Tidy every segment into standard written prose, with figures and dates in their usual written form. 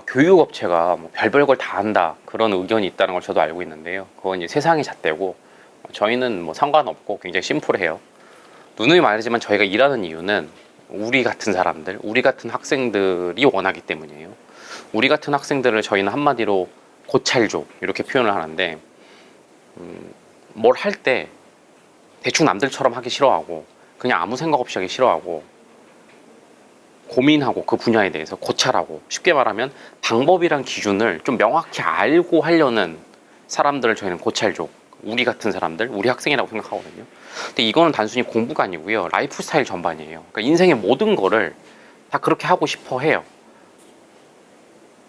교육업체가 뭐 별별 걸 다 한다 그런 의견이 있다는 걸 저도 알고 있는데요. 그건 이제 세상의 잣대고 저희는 뭐 상관없고 굉장히 심플해요. 누누이 말하지만 저희가 일하는 이유는 우리 같은 사람들, 우리 같은 학생들이 원하기 때문이에요. 우리 같은 학생들을 저희는 한마디로 고찰족 이렇게 표현을 하는데 뭘 할 때 대충 남들처럼 하기 싫어하고 그냥 아무 생각 없이 하기 싫어하고 고민하고 그 분야에 대해서 고찰하고 쉽게 말하면 방법이란 기준을 좀 명확히 알고 하려는 사람들을 저희는 고찰족, 우리 같은 사람들, 우리 학생이라고 생각하거든요. 근데 이거는 단순히 공부가 아니고요, 라이프 스타일 전반이에요. 그러니까 인생의 모든 거를 다 그렇게 하고 싶어 해요.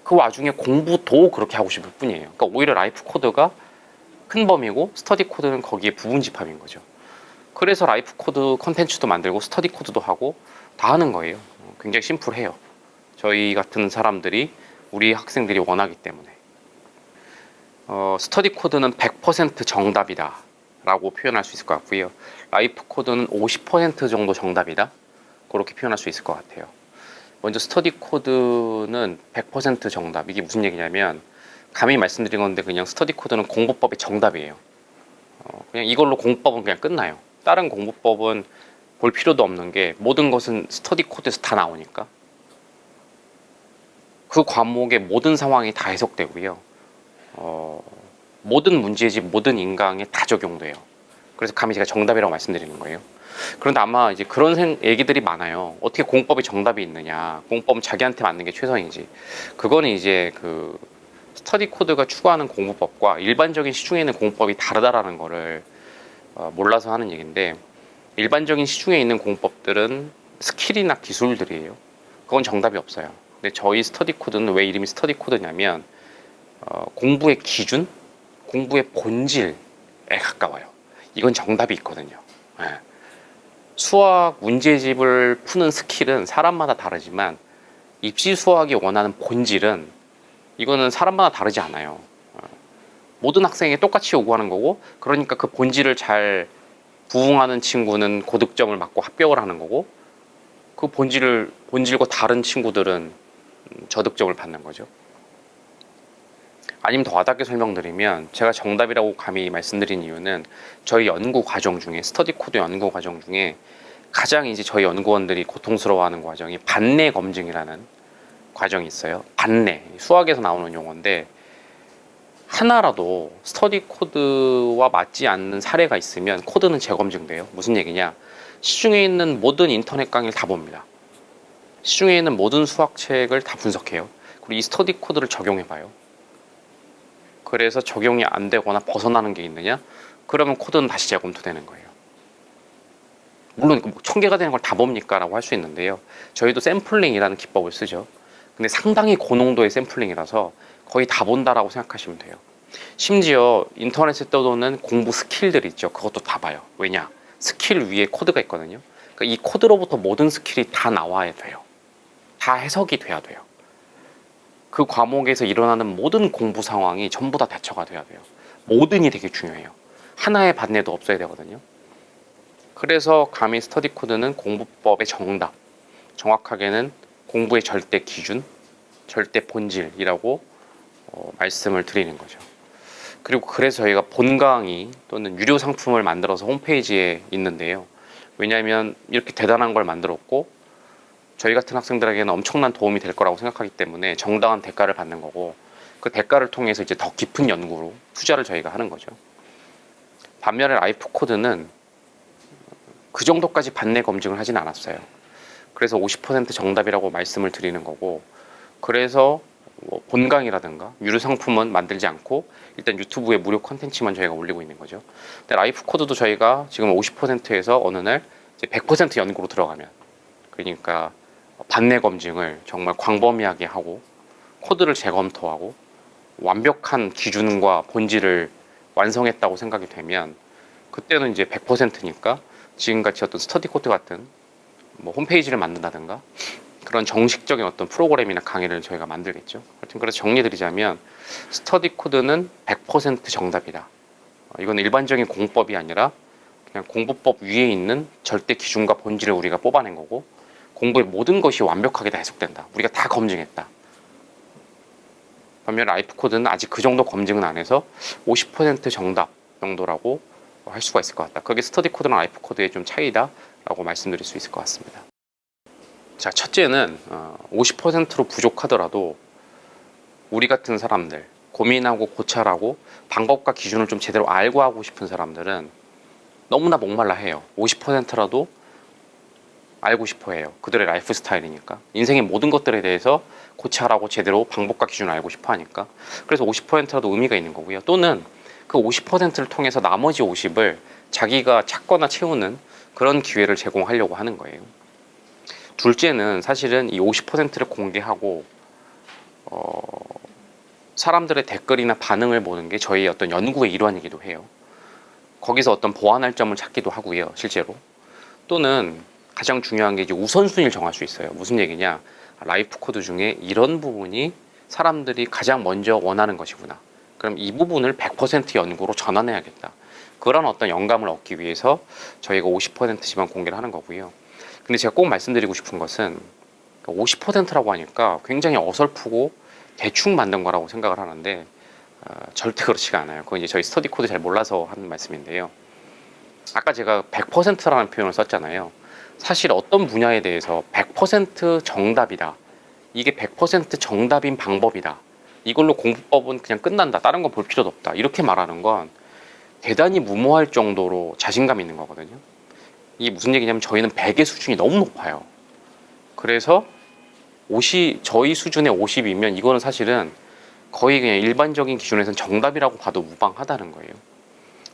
그 와중에 공부도 그렇게 하고 싶을 뿐이에요. 그러니까 오히려 라이프 코드가 큰 범위고 스터디 코드는 거기에 부분 집합인 거죠. 그래서 라이프 코드 컨텐츠도 만들고 스터디 코드도 하고 다 하는 거예요. 굉장히 심플해요. 저희 같은 사람들이, 우리 학생들이 원하기 때문에. 스터디 코드는 100% 정답이다 라고 표현할 수 있을 것 같고요. 라이프 코드는 50% 정도 정답이다, 그렇게 표현할 수 있을 것 같아요. 먼저 스터디 코드는 100% 정답, 이게 무슨 얘기냐면 감히 말씀드린 건데 그냥 스터디 코드는 공부법의 정답이에요. 그냥 이걸로 공부법은 그냥 끝나요. 다른 공부법은 볼 필요도 없는 게 모든 것은 스터디 코드에서 다 나오니까 그 과목의 모든 상황이 다 해석되고요. 모든 문제집, 모든 인강에 다 적용돼요. 그래서 감히 제가 정답이라고 말씀드리는 거예요. 그런데 아마 이제 그런 얘기들이 많아요. 어떻게 공법이 정답이 있느냐? 공법은 자기한테 맞는 게 최선이지. 그거는 이제 그 스터디 코드가 추구하는 공부법과 일반적인 시중에 있는 공부법이 다르다라는 거를 몰라서 하는 얘기인데, 일반적인 시중에 있는 공법들은 스킬이나 기술들이에요. 그건 정답이 없어요. 근데 저희 스터디 코드는 왜 이름이 스터디 코드냐면 공부의 기준, 공부의 본질에 가까워요. 이건 정답이 있거든요. 네. 수학 문제집을 푸는 스킬은 사람마다 다르지만 입시 수학이 원하는 본질은 이거는 사람마다 다르지 않아요. 모든 학생이 똑같이 요구하는 거고, 그러니까 그 본질을 잘 부응하는 친구는 고득점을 맞고 합격을 하는 거고, 그 본질과 다른 친구들은 저득점을 받는 거죠. 아니면 더 와닿게 설명드리면, 제가 정답이라고 감히 말씀드린 이유는 저희 연구 과정 중에, 스터디 코드 연구 과정 중에 가장 이제 저희 연구원들이 고통스러워하는 과정이 반내 검증이라는 과정이 있어요. 반내, 수학에서 나오는 용어인데, 하나라도 스터디 코드와 맞지 않는 사례가 있으면 코드는 재검증돼요. 무슨 얘기냐? 시중에 있는 모든 인터넷 강의를 다 봅니다. 시중에 있는 모든 수학책을 다 분석해요. 그리고 이 스터디 코드를 적용해봐요. 그래서 적용이 안 되거나 벗어나는 게 있느냐? 그러면 코드는 다시 재검토되는 거예요. 물론 1000개가 되는 걸 다 봅니까? 라고 할 수 있는데요. 저희도 샘플링이라는 기법을 쓰죠. 근데 상당히 고농도의 샘플링이라서 거의 다 본다라고 생각하시면 돼요. 심지어 인터넷에 떠도는 공부 스킬들 있죠. 그것도 다 봐요. 왜냐? 스킬 위에 코드가 있거든요. 그러니까 이 코드로부터 모든 스킬이 다 나와야 돼요. 다 해석이 돼야 돼요. 그 과목에서 일어나는 모든 공부 상황이 전부 다 대처가 돼야 돼요. 모든이 되게 중요해요. 하나의 반대도 없어야 되거든요. 그래서 감히 스터디 코드는 공부법의 정답, 정확하게는 공부의 절대 기준, 절대 본질이라고 말씀을 드리는 거죠. 그리고 그래서 저희가 본강의 또는 유료 상품을 만들어서 홈페이지에 있는데요. 왜냐하면 이렇게 대단한 걸 만들었고 저희 같은 학생들에게는 엄청난 도움이 될 거라고 생각하기 때문에 정당한 대가를 받는 거고, 그 대가를 통해서 이제 더 깊은 연구로 투자를 저희가 하는 거죠. 반면에 라이프 코드는 그 정도까지 반내 검증을 하진 않았어요. 그래서 50% 정답이라고 말씀을 드리는 거고, 그래서 뭐 본강이라든가 유료 상품은 만들지 않고 일단 유튜브에 무료 콘텐츠만 저희가 올리고 있는 거죠. 근데 라이프 코드도 저희가 지금 50%에서 어느 날 이제 100% 연구로 들어가면, 그러니까 반내 검증을 정말 광범위하게 하고 코드를 재검토하고 완벽한 기준과 본질을 완성했다고 생각이 되면, 그때는 이제 100%니까 지금같이 어떤 스터디 코드 같은 뭐 홈페이지를 만든다든가 그런 정식적인 어떤 프로그램이나 강의를 저희가 만들겠죠. 하여튼 그래서 정리드리자면 스터디 코드는 100% 정답이다. 이건 일반적인 공법이 아니라 그냥 공부법 위에 있는 절대 기준과 본질을 우리가 뽑아낸 거고, 공부의 모든 것이 완벽하게 다 해석된다. 우리가 다 검증했다. 반면 라이프 코드는 아직 그 정도 검증은 안 해서 50% 정답 정도라고 할 수가 있을 것 같다. 그게 스터디 코드랑 라이프 코드의 좀 차이다라고 말씀드릴 수 있을 것 같습니다. 자, 첫째는 50%로 부족하더라도 우리 같은 사람들, 고민하고 고찰하고 방법과 기준을 좀 제대로 알고 하고 싶은 사람들은 너무나 목말라 해요. 50%라도 알고 싶어 해요. 그들의 라이프 스타일이니까. 인생의 모든 것들에 대해서 고찰하고 제대로 방법과 기준을 알고 싶어 하니까. 그래서 50%라도 의미가 있는 거고요. 또는 그 50%를 통해서 나머지 50을 자기가 찾거나 채우는 그런 기회를 제공하려고 하는 거예요. 둘째는 사실은 이 50%를 공개하고 사람들의 댓글이나 반응을 보는 게 저희 어떤 연구의 일환이기도 해요. 거기서 어떤 보완할 점을 찾기도 하고요, 실제로. 또는 가장 중요한 게 이제 우선순위를 정할 수 있어요. 무슨 얘기냐? 라이프 코드 중에 이런 부분이 사람들이 가장 먼저 원하는 것이구나. 그럼 이 부분을 100% 연구로 전환해야겠다. 그런 어떤 영감을 얻기 위해서 저희가 50%지만 공개를 하는 거고요. 근데 제가 꼭 말씀드리고 싶은 것은 50%라고 하니까 굉장히 어설프고 대충 만든 거라고 생각을 하는데 절대 그렇지가 않아요. 그건 이제 저희 스터디 코드 잘 몰라서 하는 말씀인데요. 아까 제가 100%라는 표현을 썼잖아요. 사실 어떤 분야에 대해서 100% 정답이다. 이게 100% 정답인 방법이다. 이걸로 공부법은 그냥 끝난다. 다른 건 볼 필요도 없다. 이렇게 말하는 건 대단히 무모할 정도로 자신감 있는 거거든요. 이게 무슨 얘기냐면 저희는 100의 수준이 너무 높아요. 그래서 저희 수준의 50이면 이거는 사실은 거의 그냥 일반적인 기준에서는 정답이라고 봐도 무방하다는 거예요.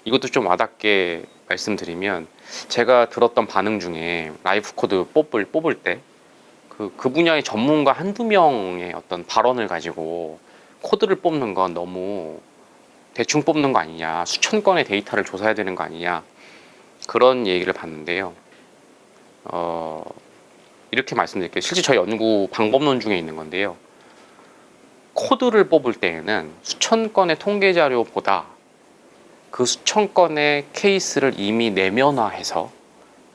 이것도 좀 와닿게 말씀드리면 제가 들었던 반응 중에 라이프 코드 뽑을 때 그 분야의 전문가 한두 명의 어떤 발언을 가지고 코드를 뽑는 건 너무 대충 뽑는 거 아니냐, 수천 건의 데이터를 조사해야 되는 거 아니냐, 그런 얘기를 봤는데요. 이렇게 말씀드릴게요. 실제 저희 연구 방법론 중에 있는 건데요. 코드를 뽑을 때에는 수천 건의 통계 자료보다 그 수천 건의 케이스를 이미 내면화해서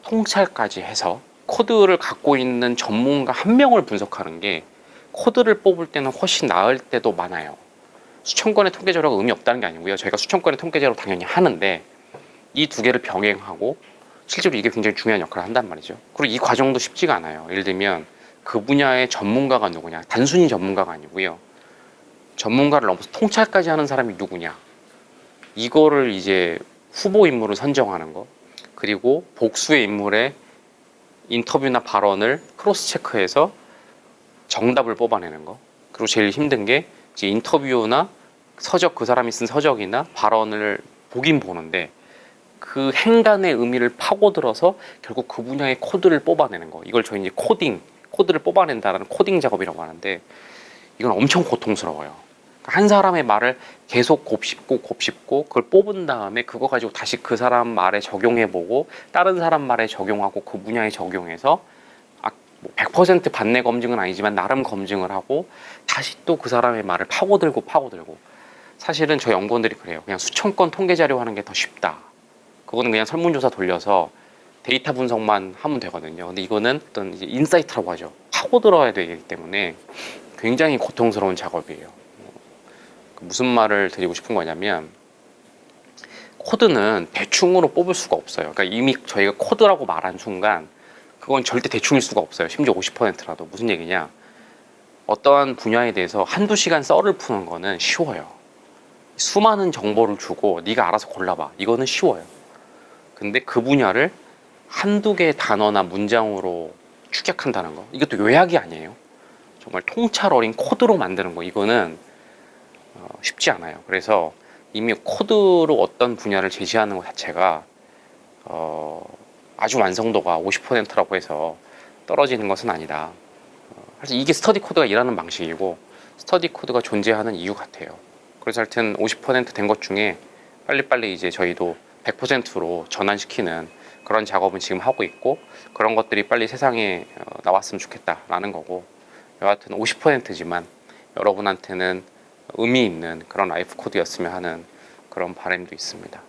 통찰까지 해서 코드를 갖고 있는 전문가 한 명을 분석하는 게 코드를 뽑을 때는 훨씬 나을 때도 많아요. 수천 건의 통계 자료가 의미 없다는 게 아니고요. 저희가 수천 건의 통계 자료 당연히 하는데 이 두 개를 병행하고 실제로 이게 굉장히 중요한 역할을 한단 말이죠. 그리고 이 과정도 쉽지가 않아요. 예를 들면 그 분야의 전문가가 누구냐, 단순히 전문가가 아니고요. 전문가를 넘어서 통찰까지 하는 사람이 누구냐, 이거를 이제 후보 인물을 선정하는 거, 그리고 복수의 인물의 인터뷰나 발언을 크로스 체크해서 정답을 뽑아내는 거, 그리고 제일 힘든 게 이제 인터뷰나 서적, 그 사람이 쓴 서적이나 발언을 보긴 보는데 그 행간의 의미를 파고들어서 결국 그 분야의 코드를 뽑아내는 거, 이걸 저희 이제 코드를 뽑아낸다라는 코딩 작업이라고 하는데 이건 엄청 고통스러워요. 한 사람의 말을 계속 곱씹고 그걸 뽑은 다음에 그거 가지고 다시 그 사람 말에 적용해보고 다른 사람 말에 적용하고 그 분야에 적용해서 100% 반내 검증은 아니지만 나름 검증을 하고 다시 또 그 사람의 말을 파고들고 사실은 저 연구원들이 그래요. 그냥 수천 건 통계 자료 하는 게 더 쉽다. 그거는 그냥 설문조사 돌려서 데이터 분석만 하면 되거든요. 근데 이거는 어떤 이제 인사이트라고 하죠. 파고들어야 되기 때문에 굉장히 고통스러운 작업이에요. 무슨 말을 드리고 싶은 거냐면 코드는 대충으로 뽑을 수가 없어요. 그러니까 이미 저희가 코드라고 말한 순간 그건 절대 대충일 수가 없어요. 심지어 50%라도. 무슨 얘기냐? 어떠한 분야에 대해서 한두 시간 썰을 푸는 거는 쉬워요. 수많은 정보를 주고 네가 알아서 골라봐. 이거는 쉬워요. 근데 그 분야를 한두 개의 단어나 문장으로 축약한다는 거, 이것도 요약이 아니에요. 정말 통찰 어린 코드로 만드는 거, 이거는 쉽지 않아요. 그래서 이미 코드로 어떤 분야를 제시하는 것 자체가 아주 완성도가 50%라고 해서 떨어지는 것은 아니다. 사실 이게 스터디 코드가 일하는 방식이고 스터디 코드가 존재하는 이유 같아요. 그래서 하여튼 50%된 것 중에 빨리빨리 이제 저희도 100%로 전환시키는 그런 작업은 지금 하고 있고 그런 것들이 빨리 세상에 나왔으면 좋겠다라는 거고, 여하튼 50%지만 여러분한테는 의미 있는 그런 라이프 코드였으면 하는 그런 바람도 있습니다.